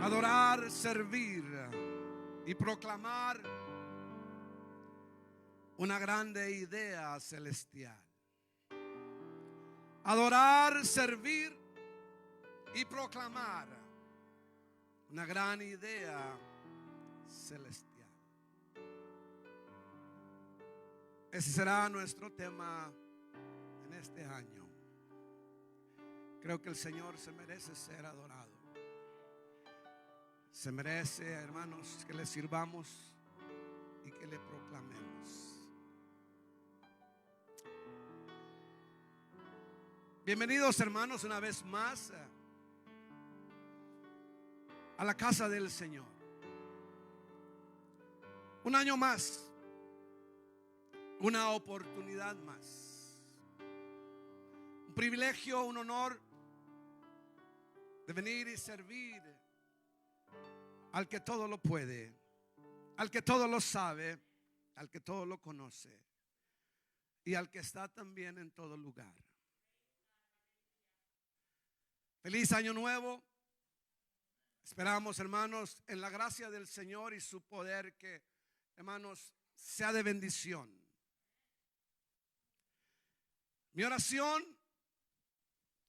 adorar, servir y proclamar una grande idea celestial. Adorar, servir y proclamar una gran idea celestial. Ese será nuestro tema en este año. Creo que el Señor se merece ser adorado. Se merece, hermanos, que le sirvamos y que le proclamemos. Bienvenidos, hermanos, una vez más a la casa del Señor. Un año más, una oportunidad más, un privilegio, un honor de venir y servir al que todo lo puede, al que todo lo sabe, al que todo lo conoce y al que está también en todo lugar. Feliz año nuevo. Esperamos, hermanos, en la gracia del Señor y su poder, que, hermanos, sea de bendición. Mi oración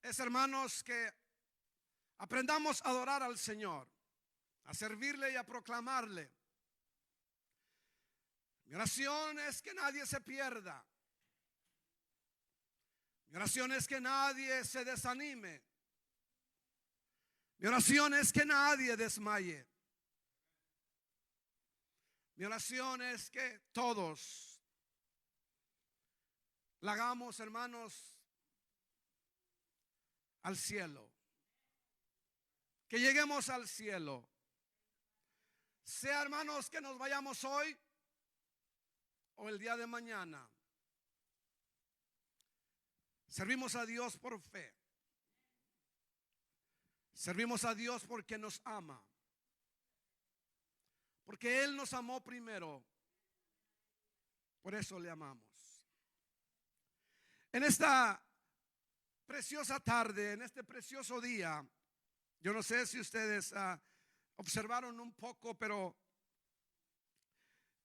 es, hermanos, que aprendamos a adorar al Señor, a servirle y a proclamarle. Mi oración es que nadie se pierda. Mi oración es que nadie se desanime. Mi oración es que nadie desmaye. Mi oración es que todos la hagamos, hermanos, al cielo. Que lleguemos al cielo. Sea, hermanos, que nos vayamos hoy o el día de mañana. Servimos a Dios por fe. Servimos a Dios porque nos ama. Porque Él nos amó primero. Por eso le amamos. En esta preciosa tarde, en este precioso día, yo no sé si ustedes observaron un poco, pero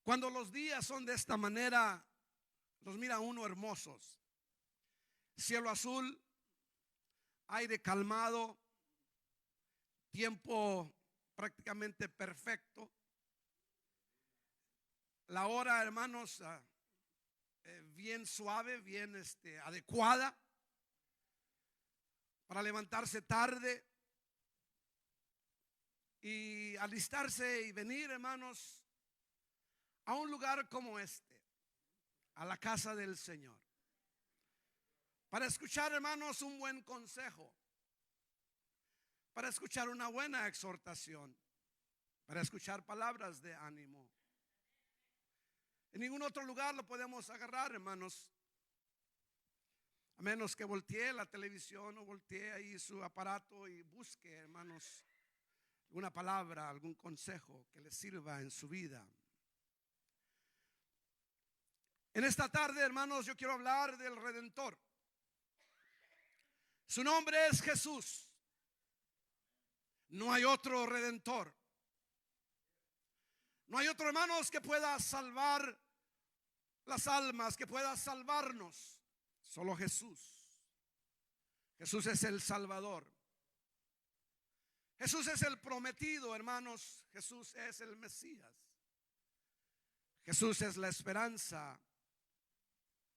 cuando los días son de esta manera, los mira uno hermosos. Cielo azul, aire calmado, tiempo prácticamente perfecto. La hora, hermanos, bien suave, bien adecuada para levantarse tarde y alistarse y venir, hermanos, a un lugar como este, a la casa del Señor, para escuchar, hermanos, un buen consejo, para escuchar una buena exhortación, para escuchar palabras de ánimo. En ningún otro lugar lo podemos agarrar, hermanos, a menos que voltee la televisión o voltee ahí su aparato y busque, hermanos, alguna palabra, algún consejo que le sirva en su vida. En esta tarde, hermanos, yo quiero hablar del Redentor. Su nombre es Jesús. No hay otro Redentor. No hay otro, hermanos, que pueda salvar las almas, que pueda salvarnos. Solo Jesús. Jesús es el Salvador. Jesús es el prometido, hermanos. Jesús es el Mesías. Jesús es la esperanza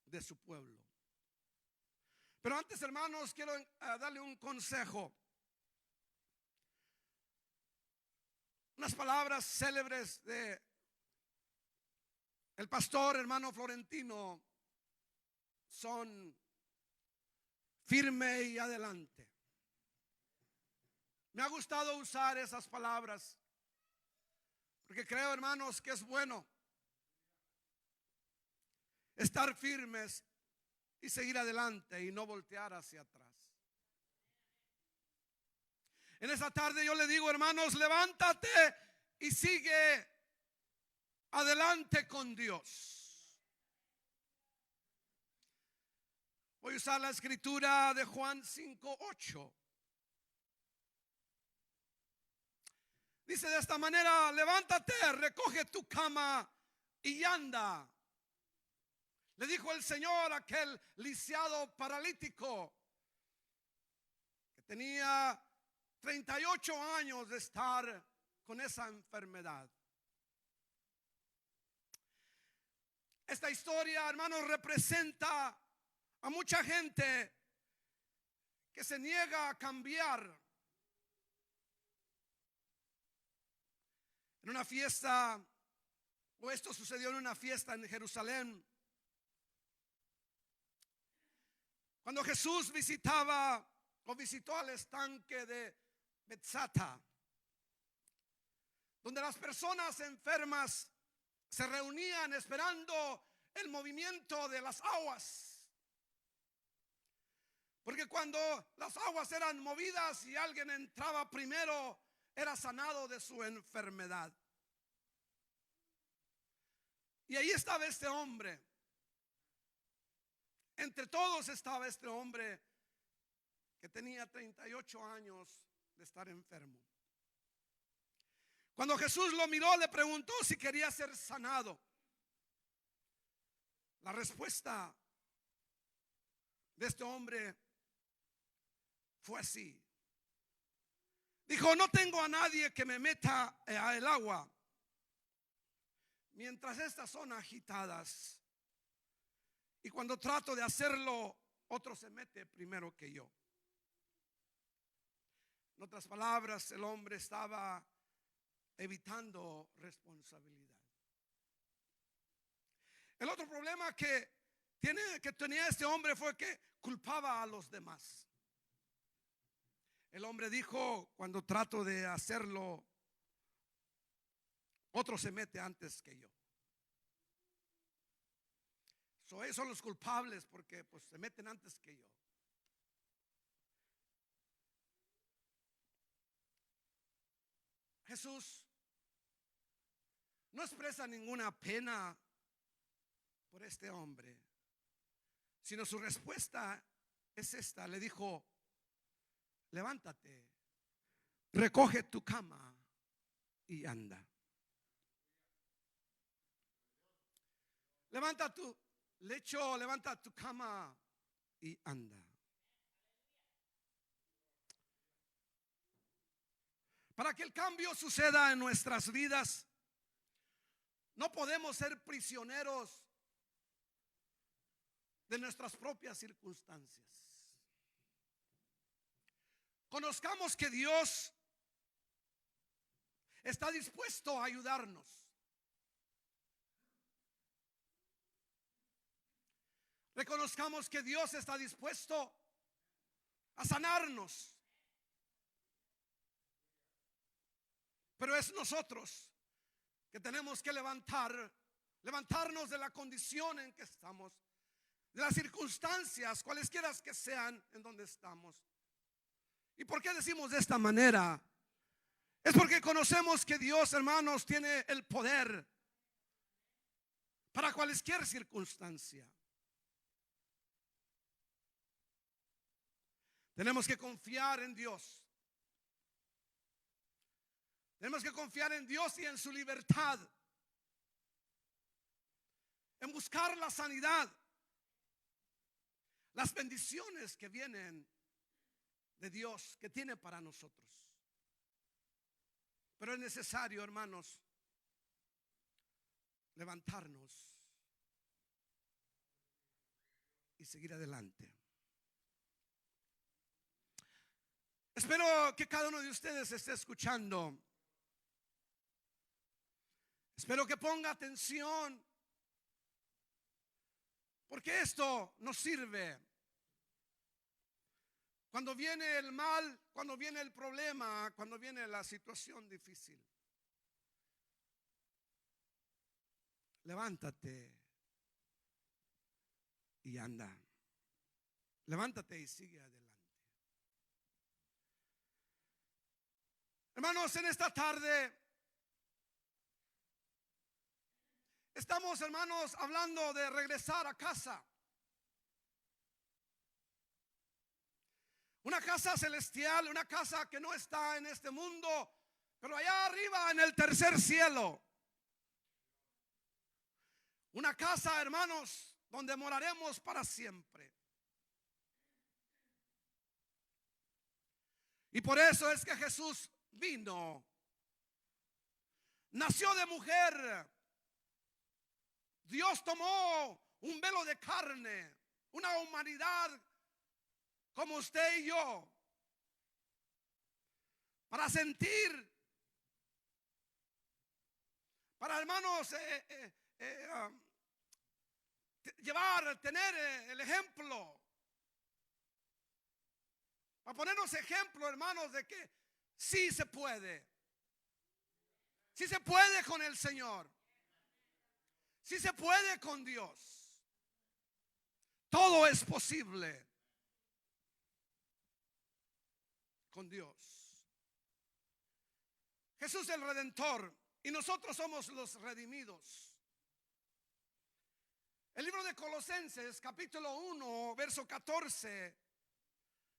de su pueblo. Pero antes, hermanos, quiero darle un consejo. Unas palabras célebres de el pastor hermano Florentino son: firme y adelante. Me ha gustado usar esas palabras porque creo, hermanos, que es bueno estar firmes y seguir adelante y no voltear hacia atrás. En esta tarde yo le digo, hermanos, levántate y sigue adelante con Dios. Voy a usar la escritura de Juan 5:8. Dice de esta manera: levántate, recoge tu cama y anda. Le dijo el Señor a aquel lisiado paralítico que tenía 38 años de estar con esa enfermedad. Esta historia, hermanos, representa a mucha gente que se niega a cambiar. En una fiesta, o esto sucedió en una fiesta en Jerusalén, cuando Jesús visitó al estanque de Betzata, donde las personas enfermas se reunían esperando el movimiento de las aguas. Porque cuando las aguas eran movidas y alguien entraba primero, era sanado de su enfermedad. Y ahí estaba este hombre. Entre todos estaba este hombre que tenía 38 años de estar enfermo. Cuando Jesús lo miró, le preguntó si quería ser sanado. La respuesta de este hombre fue así. Dijo: no tengo a nadie que me meta al agua mientras estas son agitadas, y cuando trato de hacerlo, otro se mete primero que yo. En otras palabras, el hombre estaba evitando responsabilidad. El otro problema que tenía este hombre fue que culpaba a los demás. El hombre dijo: cuando trato de hacerlo, otro se mete antes que yo. Ellos son los culpables porque pues se meten antes que yo. Jesús no expresa ninguna pena por este hombre, sino su respuesta es esta. Le dijo: levántate, recoge tu cama y anda. Levanta tu lecho, levanta tu cama y anda. Para que el cambio suceda en nuestras vidas, no podemos ser prisioneros de nuestras propias circunstancias. Conozcamos que Dios está dispuesto a ayudarnos. Reconozcamos que Dios está dispuesto a sanarnos. Pero es nosotros que tenemos que levantarnos de la condición en que estamos, de las circunstancias, cualesquiera que sean en donde estamos. ¿Y por qué decimos de esta manera? Es porque conocemos que Dios, hermanos, tiene el poder para cualquier circunstancia. Tenemos que confiar en Dios. Tenemos que confiar en Dios y en su libertad, en buscar la sanidad, las bendiciones que vienen de Dios, que tiene para nosotros. Pero es necesario, hermanos, levantarnos y seguir adelante. Espero que cada uno de ustedes esté escuchando. Espero que ponga atención, porque esto nos sirve cuando viene el mal, cuando viene el problema, cuando viene la situación difícil. Levántate y anda. Levántate y sigue adelante. Hermanos, en esta tarde estamos, hermanos, hablando de regresar a casa. Una casa celestial, una casa que no está en este mundo, Pero allá arriba en el tercer cielo, una casa, hermanos, donde moraremos para siempre. Y por eso es que Jesús vino. Nació de mujer. Dios tomó un velo de carne, una humanidad como usted y yo, para sentir, para, hermanos, tener el ejemplo, para ponernos ejemplo, hermanos, de que sí se puede. Sí se puede con el Señor. Sí se puede con Dios. Todo es posible con Dios. Jesús es el Redentor y nosotros somos los redimidos. El libro de Colosenses, capítulo 1, verso 14,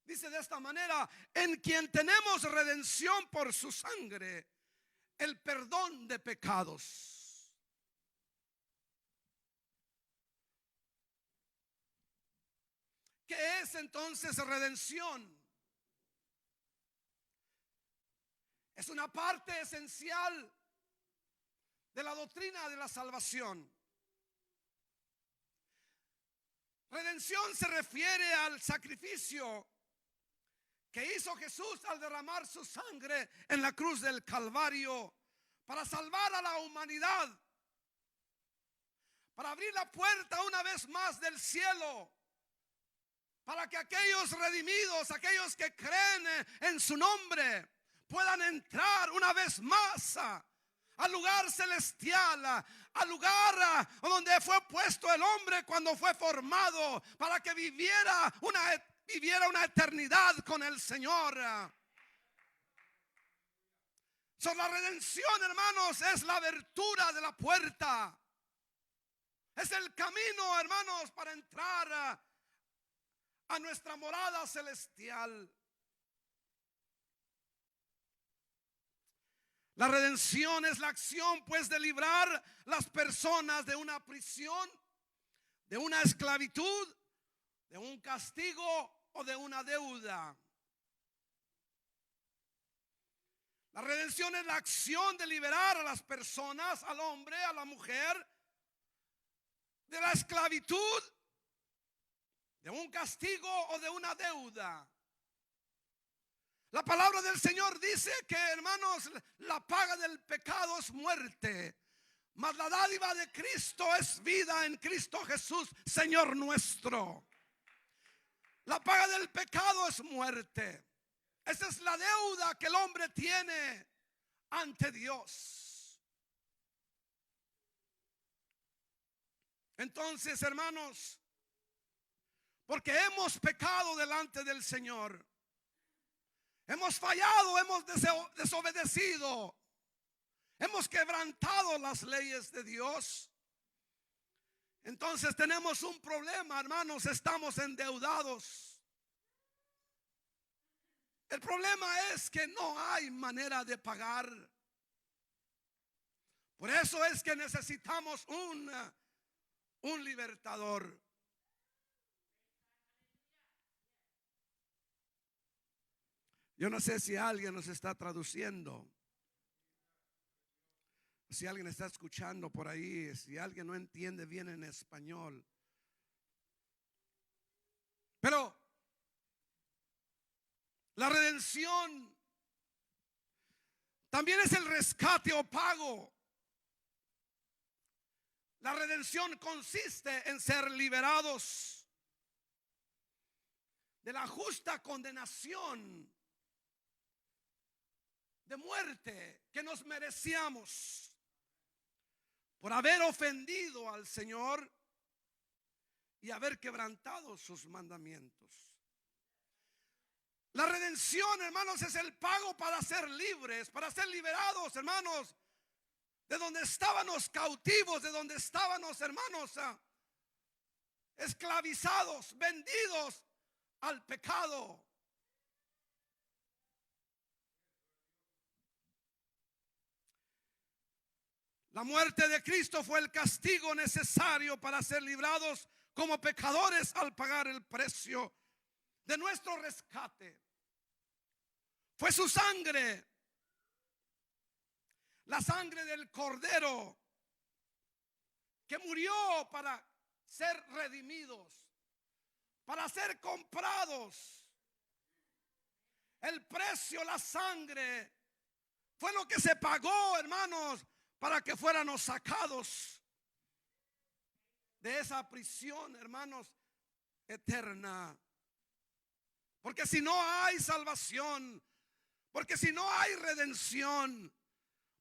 dice de esta manera: en quien tenemos redención por su sangre, el perdón de pecados. ¿Qué es entonces redención? Es una parte esencial de la doctrina de la salvación. Redención se refiere al sacrificio que hizo Jesús al derramar su sangre en la cruz del Calvario para salvar a la humanidad, para abrir la puerta una vez más del cielo, para que aquellos redimidos, aquellos que creen en su nombre, puedan entrar una vez más al lugar celestial, al lugar donde fue puesto el hombre cuando fue formado, para que viviera una eternidad con el Señor. La redención, hermanos, es la abertura de la puerta. Es el camino, hermanos, para entrar a nuestra morada celestial. La redención es la acción, pues, de librar las personas de una prisión, de una esclavitud, de un castigo o de una deuda. La redención es la acción de liberar a las personas, al hombre, a la mujer, de la esclavitud, de un castigo o de una deuda. La palabra del Señor dice que, hermanos, la paga del pecado es muerte, mas la dádiva de Cristo es vida en Cristo Jesús, Señor nuestro. La paga del pecado es muerte. Esa es la deuda que el hombre tiene ante Dios. Entonces, hermanos, porque hemos pecado delante del Señor, hemos fallado, hemos desobedecido, hemos quebrantado las leyes de Dios. Entonces tenemos un problema, hermanos, estamos endeudados. El problema es que no hay manera de pagar. Por eso es que necesitamos un libertador. Yo no sé si alguien nos está traduciendo, si alguien está escuchando por ahí, si alguien no entiende bien en español. Pero la redención también es el rescate o pago. La redención consiste en ser liberados de la justa condenación de muerte que nos merecíamos por haber ofendido al Señor y haber quebrantado sus mandamientos. La redención, hermanos, es el pago para ser libres, para ser liberados, hermanos, de donde estábamos cautivos, de donde estábamos, hermanos, esclavizados, vendidos al pecado. La muerte de Cristo fue el castigo necesario para ser librados como pecadores al pagar el precio de nuestro rescate. Fue su sangre, la sangre del Cordero, que murió para ser redimidos, para ser comprados. El precio, la sangre, fue lo que se pagó, hermanos, para que fuéramos sacados de esa prisión, hermanos, eterna. Porque si no hay salvación, porque si no hay redención,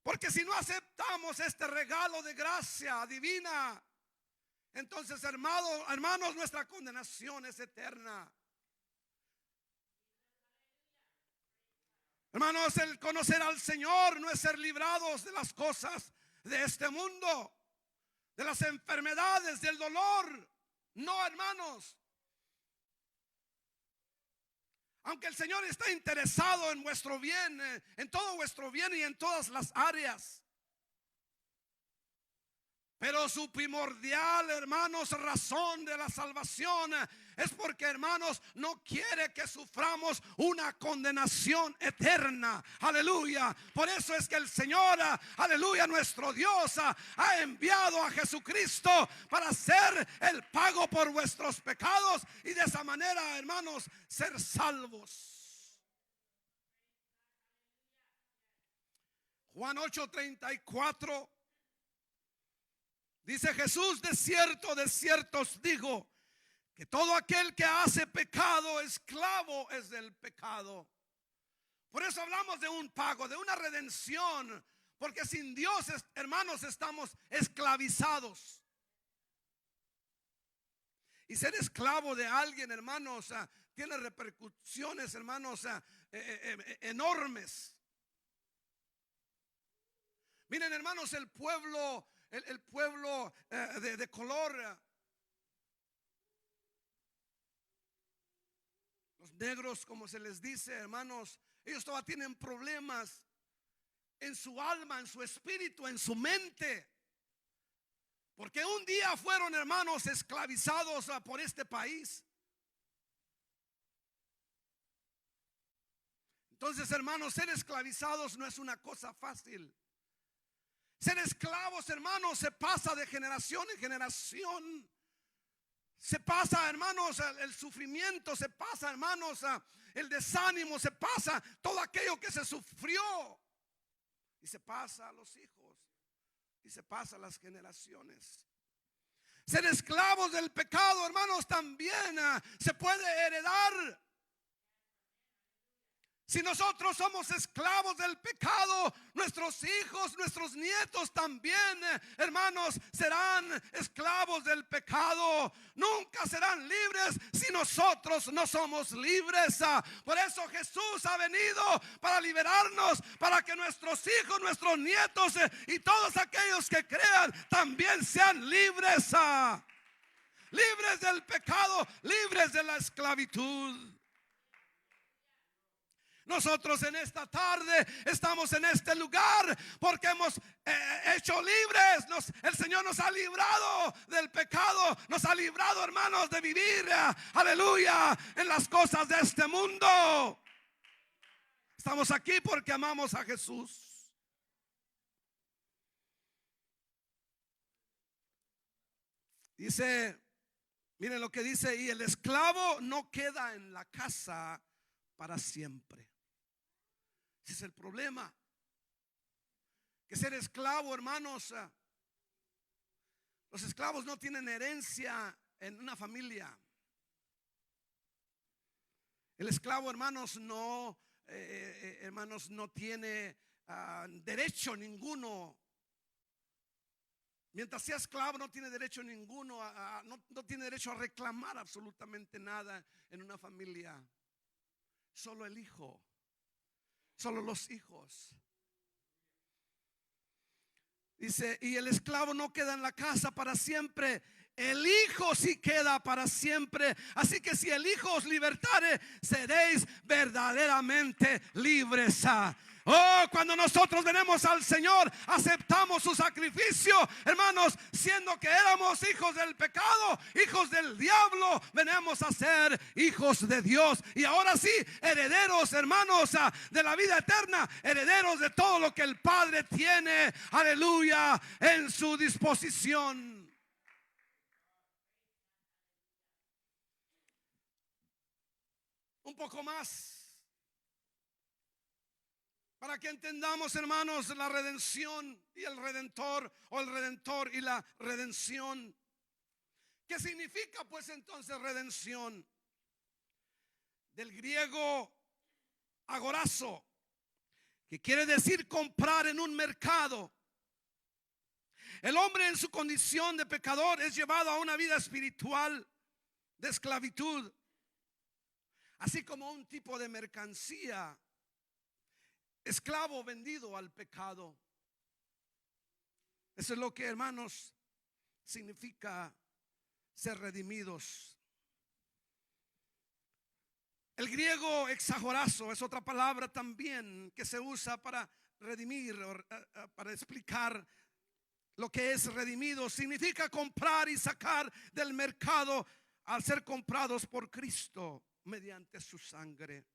porque si no aceptamos este regalo de gracia divina, entonces, hermanos, nuestra condenación es eterna. Hermanos, el conocer al Señor no es ser librados de las cosas de este mundo, de las enfermedades, del dolor. No, hermanos. Aunque el Señor está interesado en vuestro bien, en todo vuestro bien y en todas las áreas. Pero su primordial, hermanos, razón de la salvación es porque, hermanos, no quiere que suframos una condenación eterna. Aleluya. Por eso es que el Señor, aleluya, nuestro Dios ha enviado a Jesucristo para hacer el pago por vuestros pecados y de esa manera, hermanos, ser salvos. Juan 8:34 dice Jesús: de cierto os digo, que todo aquel que hace pecado, esclavo es del pecado. Por eso hablamos de un pago, de una redención, porque sin Dios, hermanos, estamos esclavizados. Y ser esclavo de alguien, hermanos, tiene repercusiones, hermanos, enormes. Miren, hermanos, el pueblo de color, los negros, como se les dice, hermanos, ellos todavía tienen problemas en su alma, en su espíritu, en su mente, porque un día fueron, hermanos, esclavizados por este país. Entonces, hermanos, ser esclavizados no es una cosa fácil. Ser esclavos, hermanos, se pasa de generación en generación. Se pasa, hermanos, el sufrimiento, se pasa, hermanos, el desánimo, se pasa todo aquello que se sufrió. Y se pasa a los hijos. Y se pasa a las generaciones. Ser esclavos del pecado, hermanos, también se puede heredar. Si nosotros somos esclavos del pecado, nuestros hijos, nuestros nietos también, hermanos, serán esclavos del pecado. Nunca serán libres si nosotros no somos libres. Por eso Jesús ha venido para liberarnos, para que nuestros hijos, nuestros nietos y todos aquellos que crean también sean libres. Libres del pecado, libres de la esclavitud. Nosotros en esta tarde estamos en este lugar porque hemos hecho libres. El Señor nos ha librado del pecado. Nos ha librado, hermanos, de vivir, aleluya, en las cosas de este mundo. Estamos aquí porque amamos a Jesús. Dice, miren lo que dice: y el esclavo no queda en la casa para siempre. Ese es el problema. Que ser esclavo, hermanos, los esclavos no tienen herencia en una familia. El esclavo, hermanos, no tiene derecho ninguno. Mientras sea esclavo no tiene derecho ninguno, no tiene derecho a reclamar absolutamente nada en una familia. Solo el hijo, solo los hijos. Dice: y el esclavo no queda en la casa para siempre, el hijo sí queda para siempre. Así que si el hijo os libertare, seréis verdaderamente libres. Oh, cuando nosotros venimos al Señor, aceptamos su sacrificio, hermanos, siendo que éramos hijos del pecado, hijos del diablo, venimos a ser hijos de Dios. Y ahora sí, herederos, hermanos, de la vida eterna, herederos de todo lo que el Padre tiene, aleluya, en su disposición. Un poco más para que entendamos, hermanos, la redención y el redentor, o el redentor y la redención. ¿Qué significa pues entonces redención? Del griego agorazo, que quiere decir comprar en un mercado. El hombre en su condición de pecador es llevado a una vida espiritual de esclavitud, así como un tipo de mercancía, esclavo vendido al pecado. Eso es lo que, hermanos, significa ser redimidos. El griego exagorazo es otra palabra también que se usa para redimir, para explicar lo que es redimido. Significa comprar y sacar del mercado al ser comprados por Cristo mediante su sangre.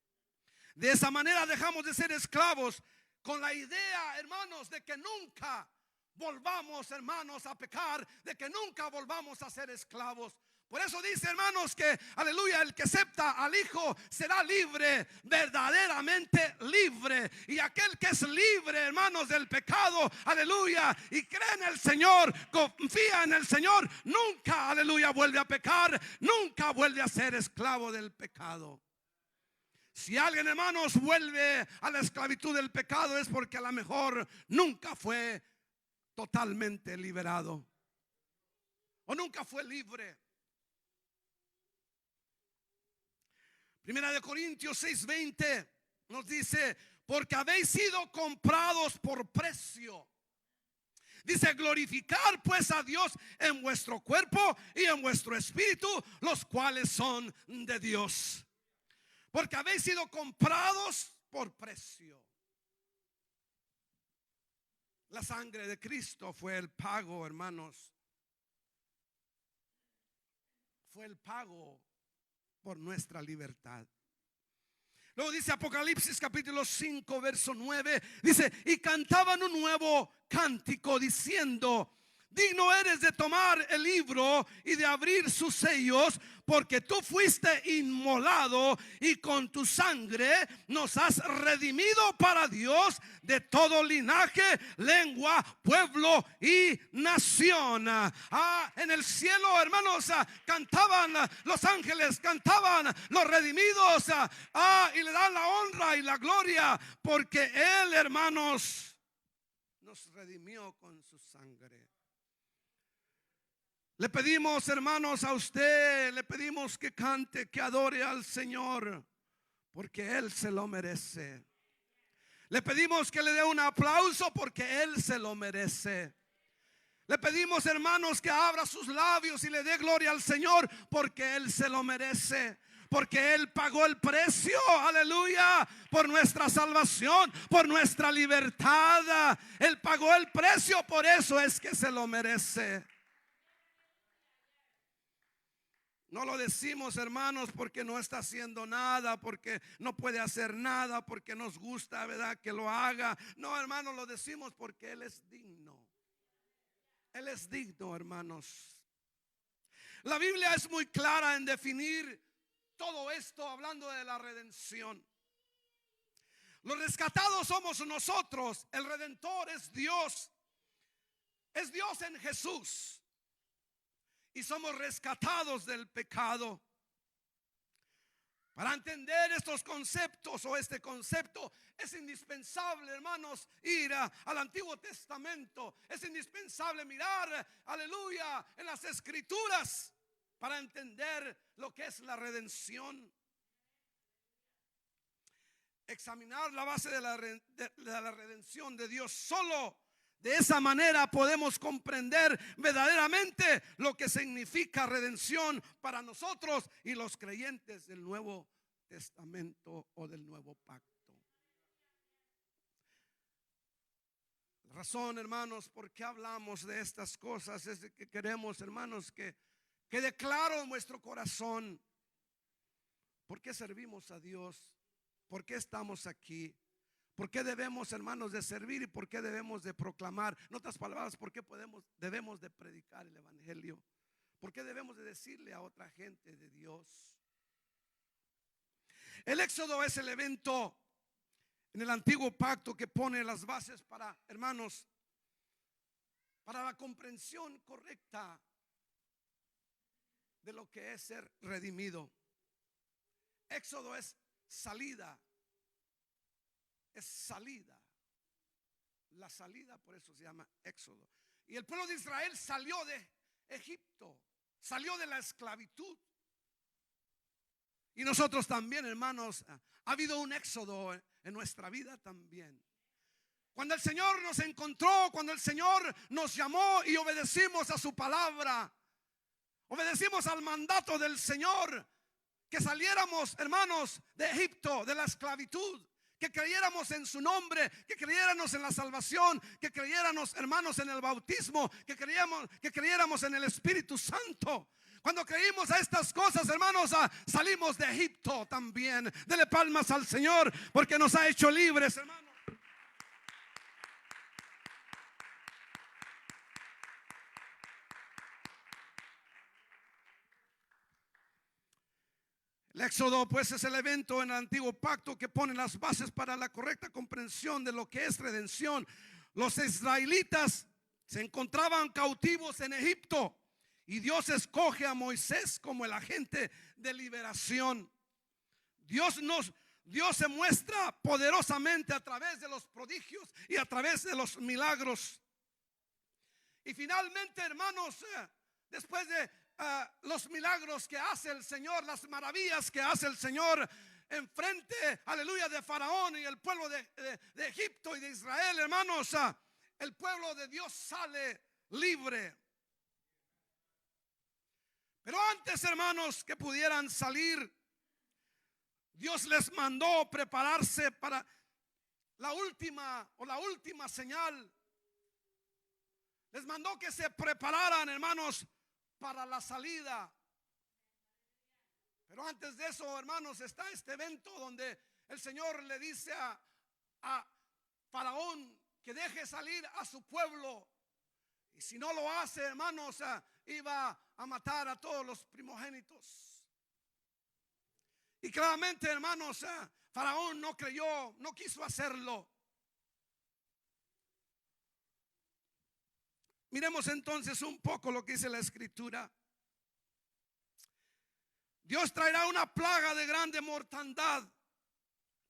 De esa manera dejamos de ser esclavos, con la idea, hermanos, de que nunca volvamos, hermanos, a pecar, de que nunca volvamos a ser esclavos. Por eso dice, hermanos, que aleluya, el que acepta al Hijo será libre, verdaderamente libre. Y aquel que es libre, hermanos, del pecado, aleluya, y cree en el Señor, confía en el Señor, nunca, aleluya, vuelve a pecar, nunca vuelve a ser esclavo del pecado. Si alguien, hermanos, vuelve a la esclavitud del pecado, es porque a lo mejor nunca fue totalmente liberado, o nunca fue libre. Primera de Corintios 6:20 nos dice: porque habéis sido comprados por precio. Dice: glorificar pues a Dios en vuestro cuerpo y en vuestro espíritu, los cuales son de Dios. Porque habéis sido comprados por precio. La sangre de Cristo fue el pago, hermanos. Fue el pago por nuestra libertad. Luego dice Apocalipsis capítulo 5 verso 9, dice: y cantaban un nuevo cántico diciendo: digno eres de tomar el libro y de abrir sus sellos, porque tú fuiste inmolado y con tu sangre nos has redimido para Dios de todo linaje, lengua, pueblo y nación. En el cielo, hermanos, cantaban los ángeles, cantaban los redimidos, y le dan la honra y la gloria, porque Él, hermanos, nos redimió con su sangre. Le pedimos, hermanos, a usted, le pedimos que cante, que adore al Señor, porque Él se lo merece. Le pedimos que le dé un aplauso, porque Él se lo merece. Le pedimos, hermanos, que abra sus labios y le dé gloria al Señor, porque Él se lo merece. Porque Él pagó el precio, aleluya, por nuestra salvación, por nuestra libertad. Él pagó el precio, por eso es que se lo merece. No lo decimos, hermanos, porque no está haciendo nada, porque no puede hacer nada, porque nos gusta, ¿verdad?, que lo haga. No, hermanos, lo decimos porque Él es digno. Él es digno, hermanos. La Biblia es muy clara en definir todo esto, hablando de la redención. Los rescatados somos nosotros. El redentor es Dios. Es Dios en Jesús. Y somos rescatados del pecado. Para entender estos conceptos, o este concepto, es indispensable, hermanos, ir al Antiguo Testamento. Es indispensable mirar, aleluya, en las Escrituras para entender lo que es la redención. Examinar la base de la redención de Dios. Solo de esa manera podemos comprender verdaderamente lo que significa redención para nosotros y los creyentes del Nuevo Testamento o del Nuevo Pacto. razón, hermanos, por qué hablamos de estas cosas es de que queremos, hermanos, que quede claro en nuestro corazón por qué servimos a Dios, por qué estamos aquí, por qué debemos, hermanos, de servir y por qué debemos de proclamar. En otras palabras, por qué debemos de predicar el evangelio, por qué debemos de decirle a otra gente de Dios. El Éxodo es el evento en el antiguo pacto que pone las bases para, hermanos, para la comprensión correcta de lo que es ser redimido. Éxodo es salida, es salida. La salida, por eso se llama Éxodo. Y el pueblo de Israel salió de Egipto, salió de la esclavitud. Y nosotros también, hermanos, ha habido un éxodo en nuestra vida también. Cuando el Señor nos encontró, cuando el Señor nos llamó y obedecimos a su palabra, obedecimos al mandato del Señor, que saliéramos, hermanos, de Egipto, de la esclavitud, que creyéramos en su nombre, que creyéramos en la salvación, que creyéramos, hermanos, en el bautismo, que creyéramos en el Espíritu Santo. Cuando creímos a estas cosas, hermanos, salimos de Egipto también. Dele palmas al Señor porque nos ha hecho libres, hermanos. El Éxodo, pues, es el evento en el antiguo pacto que pone las bases para la correcta comprensión de lo que es redención. Los israelitas se encontraban cautivos en Egipto y Dios escoge a Moisés como el agente de liberación. Dios se muestra poderosamente a través de los prodigios y a través de los milagros. Y finalmente, hermanos, después de los milagros que hace el Señor, las maravillas que hace el Señor enfrente, aleluya, de Faraón y el pueblo de Egipto y de Israel, hermanos, el pueblo de Dios sale libre. Pero antes, hermanos, que pudieran salir, Dios les mandó prepararse para la última señal. Les mandó que se prepararan, hermanos, para la salida. Pero antes de eso, hermanos, está este evento donde el Señor le dice a Faraón que deje salir a su pueblo. Y si no lo hace, hermanos, iba a matar a todos los primogénitos. Y claramente, hermanos, Faraón no creyó, no quiso hacerlo. Miremos entonces un poco lo que dice la Escritura. Dios traerá una plaga de grande mortandad.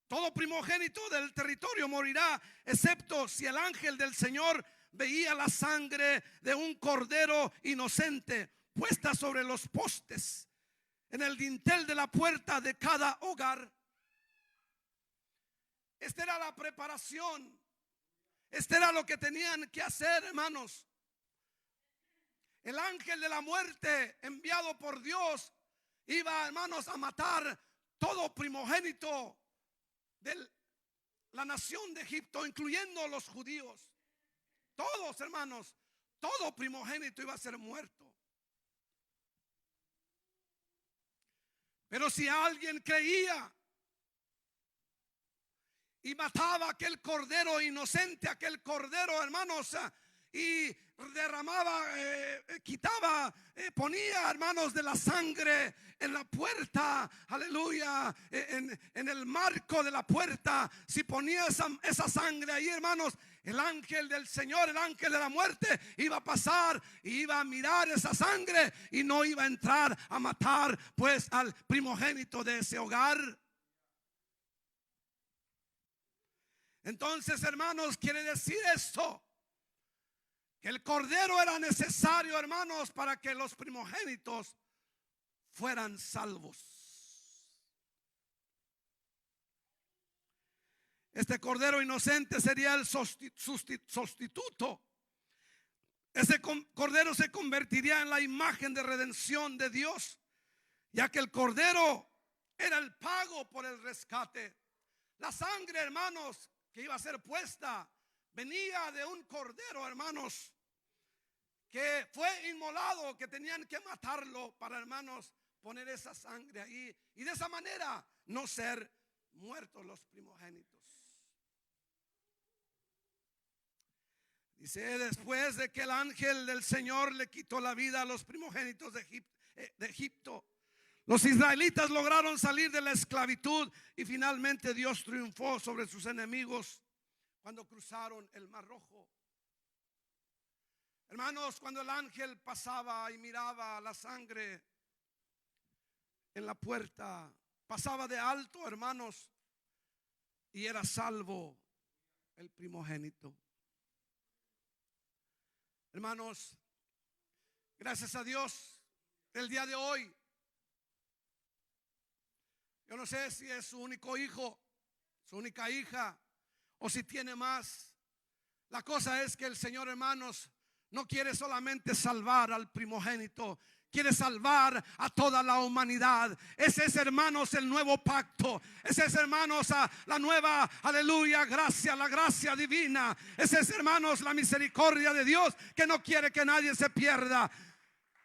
Todo primogénito del territorio morirá, excepto si el ángel del Señor veía la sangre de un cordero inocente puesta sobre los postes en el dintel de la puerta de cada hogar. Esta era la preparación. Este era lo que tenían que hacer, hermanos. El ángel de la muerte enviado por Dios iba, hermanos, a matar todo primogénito de la nación de Egipto, incluyendo los judíos. Todos, hermanos, todo primogénito iba a ser muerto. Pero si alguien creía y mataba aquel cordero inocente, aquel cordero, hermanos, y derramaba, quitaba, ponía, hermanos, de la sangre en la puerta, aleluya, en el marco de la puerta, si ponía esa sangre ahí, hermanos, el ángel del Señor, el ángel de la muerte iba a pasar y iba a mirar esa sangre y no iba a entrar a matar, pues, al primogénito de ese hogar. Entonces, hermanos, quiere decir esto, que el cordero era necesario, hermanos, para que los primogénitos fueran salvos. Este cordero inocente sería el sustituto. Ese cordero se convertiría en la imagen de redención de Dios, ya que el cordero era el pago por el rescate. La sangre, hermanos, que iba a ser puesta venía de un cordero, hermanos, que fue inmolado, que tenían que matarlo para, hermanos, poner esa sangre ahí y de esa manera no ser muertos los primogénitos. Dice, después de que el ángel del Señor le quitó la vida a los primogénitos de Egipto, los israelitas lograron salir de la esclavitud y finalmente Dios triunfó sobre sus enemigos cuando cruzaron el Mar Rojo. Hermanos, cuando el ángel pasaba y miraba la sangre en la puerta, pasaba de alto, hermanos, y era salvo el primogénito. Hermanos, gracias a Dios, el día de hoy, yo no sé si es su único hijo, su única hija, o si tiene más. La cosa es que el Señor, hermanos, no quiere solamente salvar al primogénito, quiere salvar a toda la humanidad. Ese es, hermanos, el nuevo pacto. Ese es, hermanos, la nueva, aleluya, gracia, la gracia divina. Ese es, hermanos, la misericordia de Dios, que no quiere que nadie se pierda.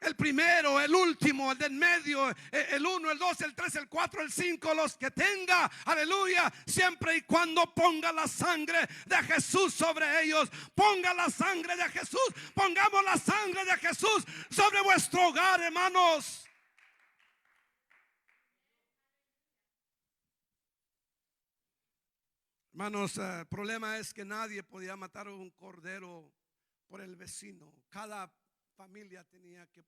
El primero, el último, el del medio, el 1, el 2, el 3, el 4, el 5, los que tenga, aleluya, siempre y cuando ponga la sangre de Jesús sobre ellos. Ponga la sangre de Jesús, pongamos la sangre de Jesús sobre vuestro hogar, hermanos. Hermanos, el problema es que nadie podía matar un cordero por el vecino. Cada familia tenía que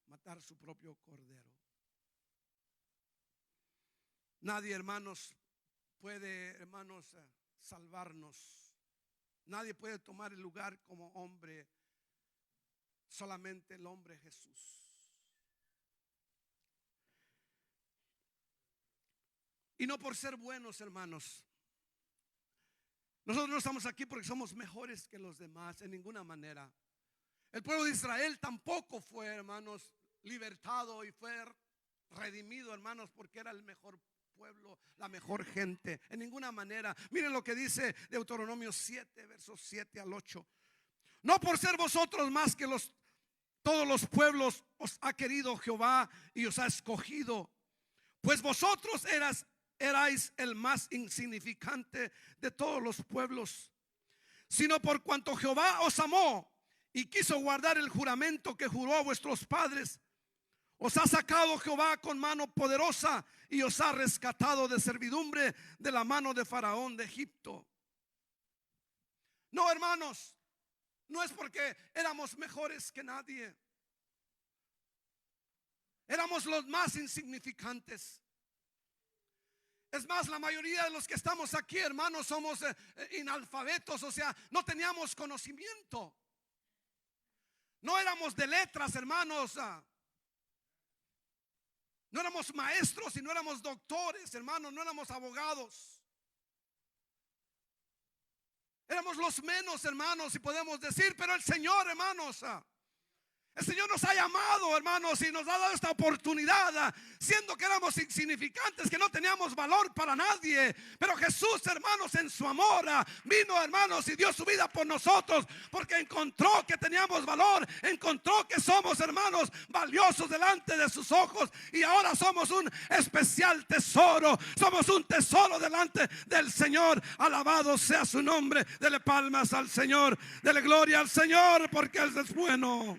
matar su propio cordero. Nadie, hermanos, puede, hermanos, salvarnos. Nadie puede tomar el lugar como hombre, solamente el hombre Jesús. Y no por ser buenos, hermanos. Nosotros no estamos aquí porque somos mejores que los demás, en ninguna manera. El pueblo de Israel tampoco fue, hermanos, libertado y fue redimido, hermanos, porque era el mejor pueblo, la mejor gente, en ninguna manera. Miren lo que dice Deuteronomio 7, versos 7 al 8. No por ser vosotros más que todos los pueblos os ha querido Jehová y os ha escogido, pues vosotros erais el más insignificante de todos los pueblos, sino por cuanto Jehová os amó y quiso guardar el juramento que juró a vuestros padres, os ha sacado Jehová con mano poderosa y os ha rescatado de servidumbre de la mano de Faraón de Egipto. No, hermanos, no es porque éramos mejores que nadie. Éramos los más insignificantes. Es más, la mayoría de los que estamos aquí, hermanos, somos inalfabetos, o sea, no teníamos conocimiento. No éramos de letras, hermanos. No éramos maestros y no éramos doctores, hermanos, no éramos abogados. Éramos los menos, hermanos, si podemos decir, pero el Señor, hermanos, el Señor nos ha llamado, hermanos, y nos ha dado esta oportunidad, siendo que éramos insignificantes, que no teníamos valor para nadie. Pero Jesús, hermanos, en su amor vino, hermanos, y dio su vida por nosotros, porque encontró que teníamos valor, encontró que somos, hermanos, valiosos delante de sus ojos, y ahora somos un especial tesoro, somos un tesoro delante del Señor. Alabado sea su nombre. Dele palmas al Señor, dele gloria al Señor, porque Él es bueno.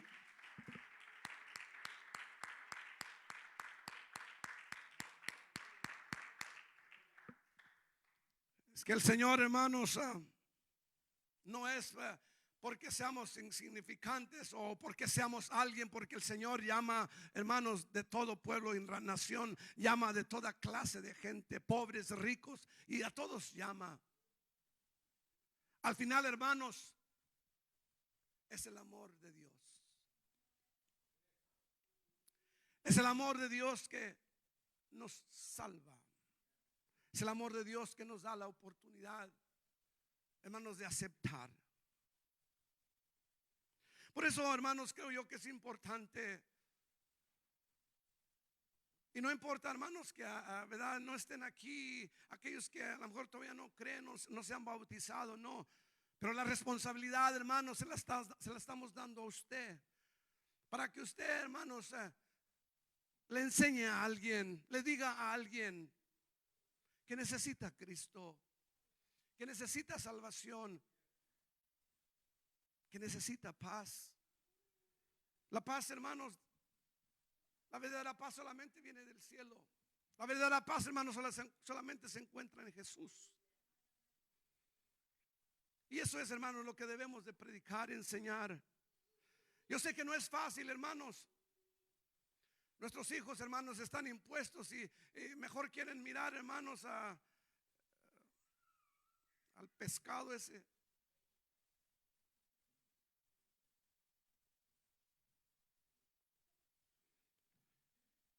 Es que el Señor, hermanos, no es porque seamos insignificantes o porque seamos alguien, porque el Señor llama, hermanos, de todo pueblo y nación, llama de toda clase de gente, pobres, ricos, y a todos llama. Al final, hermanos, es el amor de Dios. Es el amor de Dios que nos salva. Es el amor de Dios que nos da la oportunidad, hermanos, de aceptar. Por eso, hermanos, creo yo que es importante. Y no importa, hermanos, que verdad no estén aquí, aquellos que a lo mejor todavía no creen, no se han bautizado, no. Pero la responsabilidad, hermanos, se la estamos dando a usted. Para que usted, hermanos, le enseñe a alguien, le diga a alguien que necesita a Cristo, que necesita salvación, que necesita paz. La paz, hermanos, la verdadera paz solamente viene del cielo. La verdadera paz, hermanos, solamente se encuentra en Jesús. Y eso es, hermanos, lo que debemos de predicar y enseñar. Yo sé que no es fácil, hermanos. Nuestros hijos, hermanos, están impuestos y mejor quieren mirar, hermanos, al pescado ese.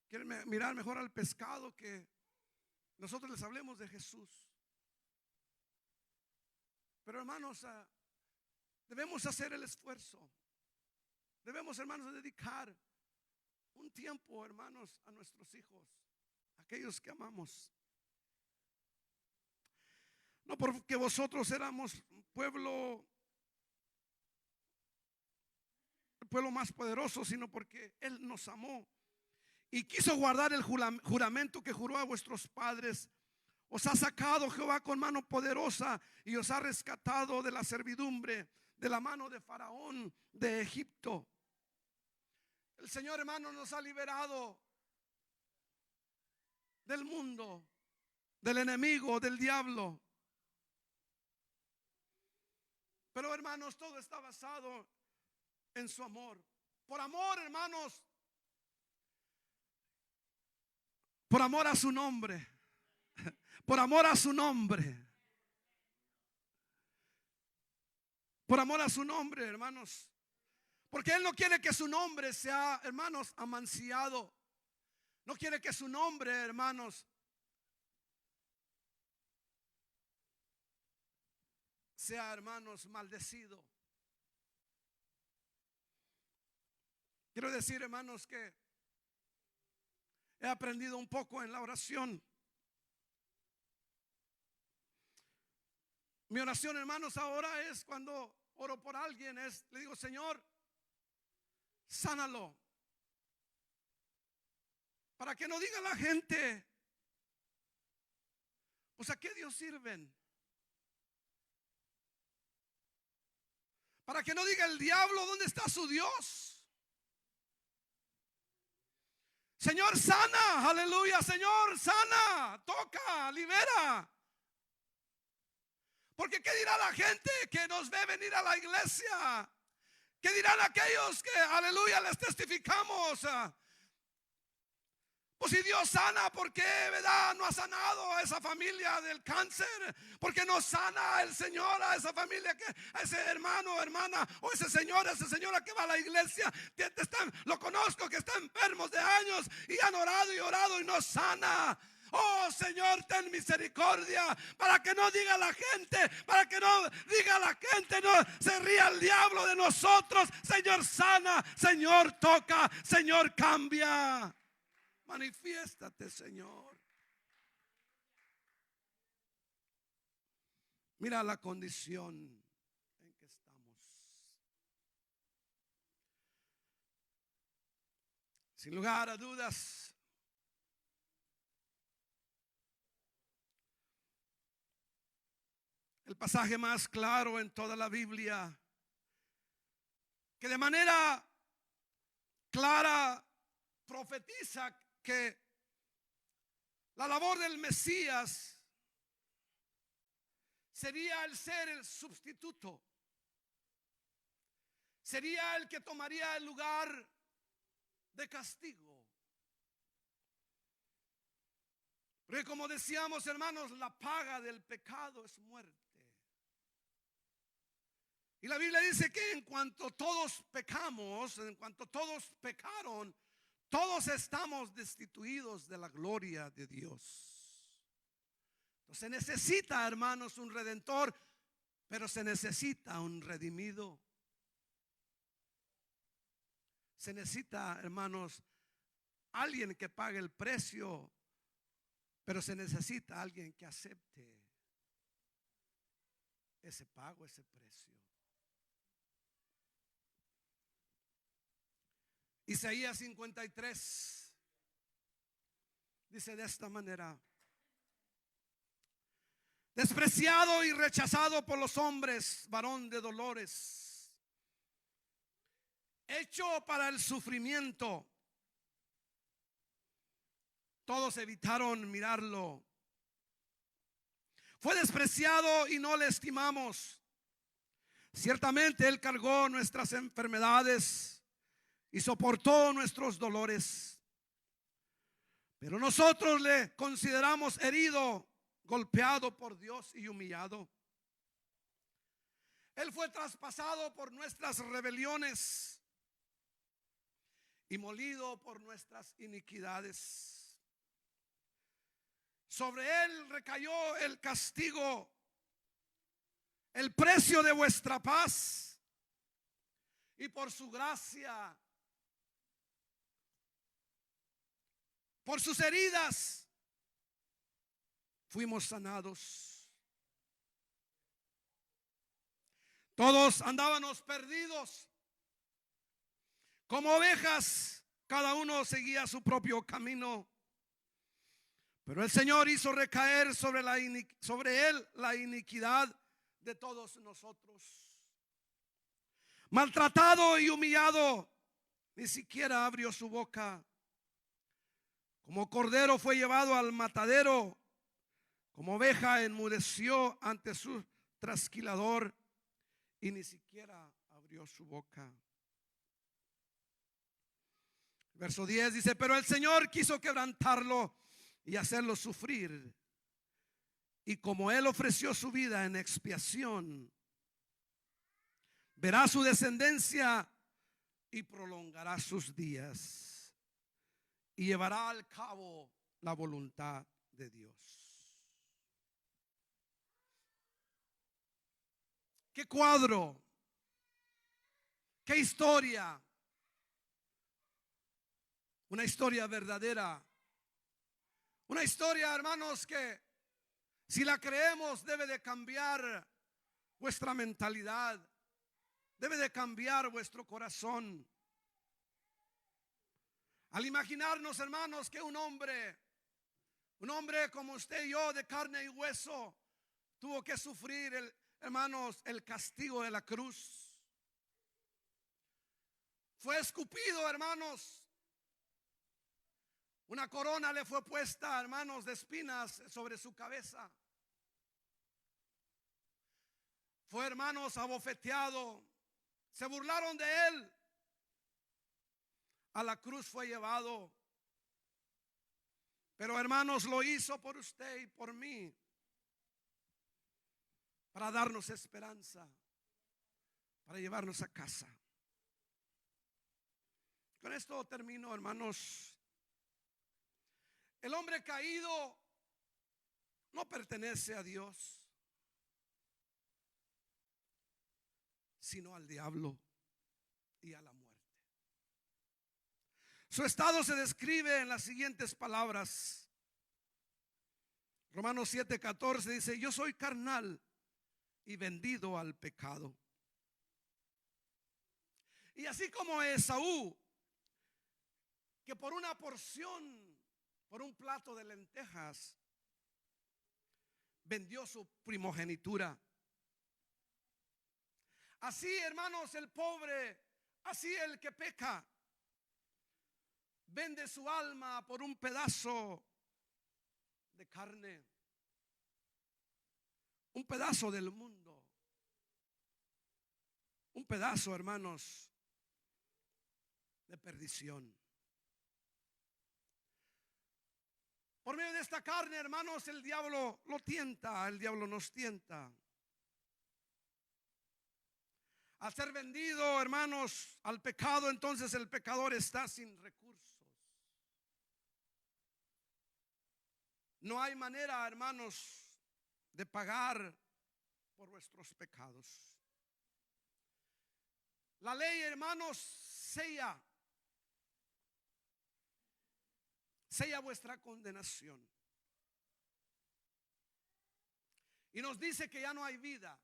Quieren mirar mejor al pescado que nosotros les hablemos de Jesús. Pero, hermanos, debemos hacer el esfuerzo. Debemos, hermanos, dedicar un tiempo, hermanos, a nuestros hijos, aquellos que amamos. No porque vosotros éramos el pueblo más poderoso, sino porque Él nos amó y quiso guardar el juramento que juró a vuestros padres. Os ha sacado Jehová con mano poderosa y os ha rescatado de la servidumbre, de la mano de Faraón de Egipto. El Señor, hermano, nos ha liberado del mundo, del enemigo, del diablo. Pero, hermanos, todo está basado en su amor. Por amor, hermanos, por amor a su nombre. Por amor a su nombre. Por amor a su nombre, hermanos. Porque Él no quiere que su nombre sea, hermanos, amanciado. No quiere que su nombre, hermanos, sea, hermanos, maldecido. Quiero decir, hermanos, que he aprendido un poco en la oración. Mi oración, hermanos, ahora es cuando oro por alguien, le digo: Señor, sánalo. Para que no diga la gente, pues ¿a qué Dios sirven? Para que no diga el diablo, ¿dónde está su Dios? Señor, sana, aleluya. Señor, sana, toca, libera. Porque ¿qué dirá la gente que nos ve venir a la iglesia? ¿Qué dirán aquellos que, aleluya, les testificamos? Pues si Dios sana, ¿por qué, verdad, no ha sanado a esa familia del cáncer? ¿Por qué no sana el Señor a esa familia, a ese hermano, hermana, o ese señor, esa señora que va a la iglesia? Lo conozco, que está enfermos de años y han orado y orado y no sana. Oh, Señor, ten misericordia, para que no diga la gente, para que no diga la gente, no se ría el diablo de nosotros. Señor, sana, Señor, toca, Señor, cambia. Manifiéstate, Señor. Mira la condición en que estamos. Sin lugar a dudas, el pasaje más claro en toda la Biblia, que de manera clara profetiza que la labor del Mesías sería el ser el sustituto, sería el que tomaría el lugar de castigo. Porque como decíamos, hermanos, la paga del pecado es muerte. Y la Biblia dice que en cuanto todos pecamos, en cuanto todos pecaron, todos estamos destituidos de la gloria de Dios. Entonces necesita, hermanos, un redentor, pero se necesita un redimido. Se necesita, hermanos, alguien que pague el precio, pero se necesita alguien que acepte. ese pago, ese precio. Isaías 53 dice de esta manera: despreciado y rechazado por los hombres, varón de dolores, hecho para el sufrimiento. Todos evitaron mirarlo. Fue despreciado y no le estimamos. Ciertamente Él cargó nuestras enfermedades y soportó nuestros dolores. Pero nosotros le consideramos herido, golpeado por Dios y humillado. Él fue traspasado por nuestras rebeliones y molido por nuestras iniquidades. Sobre Él recayó el castigo, el precio de vuestra paz, y por su gracia, por sus heridas, fuimos sanados. Todos andábamos perdidos como ovejas, cada uno seguía su propio camino. Pero el Señor hizo recaer sobre Él la iniquidad de todos nosotros. Maltratado y humillado, ni siquiera abrió su boca. Como cordero fue llevado al matadero, como oveja enmudeció ante su trasquilador, y ni siquiera abrió su boca. Verso 10 dice: pero el Señor quiso quebrantarlo y hacerlo sufrir, y como Él ofreció su vida en expiación, verá su descendencia y prolongará sus días, y llevará al cabo la voluntad de Dios. Qué cuadro, qué historia, una historia verdadera. Una historia, hermanos, que si la creemos debe de cambiar vuestra mentalidad, debe de cambiar vuestro corazón. Al imaginarnos, hermanos, que un hombre como usted y yo, de carne y hueso, tuvo que sufrir, hermanos, el castigo de la cruz. Fue escupido, hermanos. Una corona le fue puesta, hermanos, de espinas sobre su cabeza. Fue, hermanos, abofeteado. Se burlaron de Él. A la cruz fue llevado. Pero, hermanos, lo hizo por usted y por mí, para darnos esperanza, para llevarnos a casa. Con esto termino, hermanos. El hombre caído no pertenece a Dios, sino al diablo y a la muerte. Su estado se describe en las siguientes palabras. Romanos 7:14 dice: yo soy carnal y vendido al pecado. Y así como Esaú, que por una porción, por un plato de lentejas, vendió su primogenitura. Así, hermanos, el pobre, así el que peca, vende su alma por un pedazo de carne, un pedazo del mundo, un pedazo, hermanos, de perdición. Por medio de esta carne, hermanos, el diablo lo tienta, el diablo nos tienta. Al ser vendido, hermanos, al pecado, entonces el pecador está sin recursos. No hay manera, hermanos, de pagar por vuestros pecados. La ley, hermanos, sella vuestra condenación. Y nos dice que ya no hay vida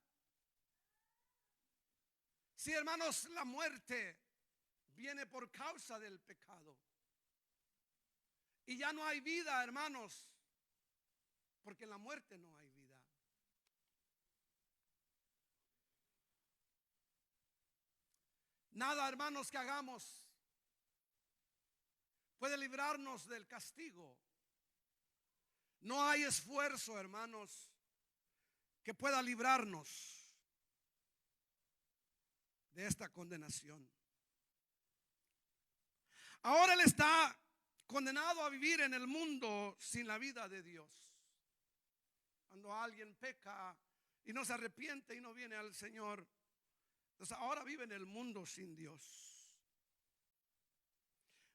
Sí, hermanos, la muerte viene por causa del pecado. Y ya no hay vida, hermanos, porque en la muerte no hay vida. Nada, hermanos, que hagamos puede librarnos del castigo. No hay esfuerzo, hermanos, que pueda librarnos de esta condenación. Ahora Él está condenado a vivir en el mundo sin la vida de Dios. Cuando alguien peca y no se arrepiente y no viene al Señor, entonces ahora vive en el mundo sin Dios.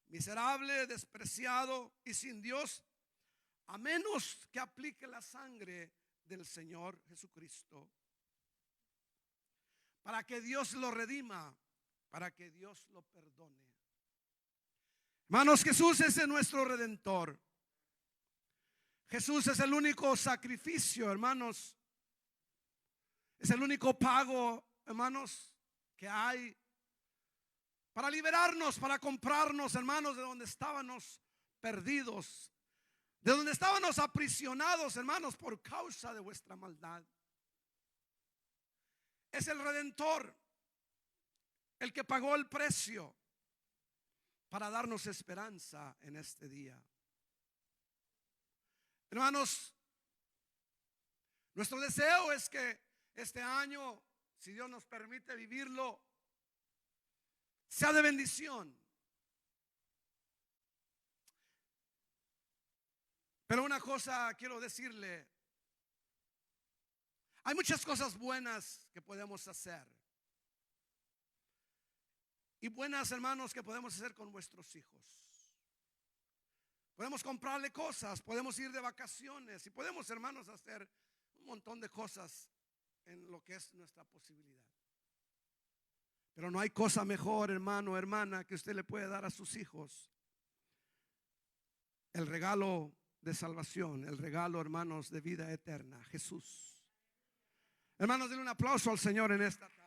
Miserable, despreciado y sin Dios, a menos que aplique la sangre del Señor Jesucristo, para que Dios lo redima, para que Dios lo perdone. Hermanos, Jesús es nuestro Redentor. Jesús es el único sacrificio, hermanos. Es el único pago, hermanos, que hay para liberarnos, para comprarnos, hermanos, de donde estábamos perdidos, de donde estábamos aprisionados, hermanos, por causa de vuestra maldad. Es el Redentor, el que pagó el precio para darnos esperanza en este día. Hermanos, nuestro deseo es que este año, si Dios nos permite vivirlo, sea de bendición. Pero una cosa quiero decirle: hay muchas cosas buenas que podemos hacer. Y buenas, hermanos, que podemos hacer con nuestros hijos. Podemos comprarle cosas, podemos ir de vacaciones y podemos, hermanos, hacer un montón de cosas en lo que es nuestra posibilidad. Pero no hay cosa mejor, hermano, hermana, que usted le puede dar a sus hijos: el regalo de salvación, el regalo, hermanos, de vida eterna, Jesús. Hermanos, denle un aplauso al Señor en esta tarde.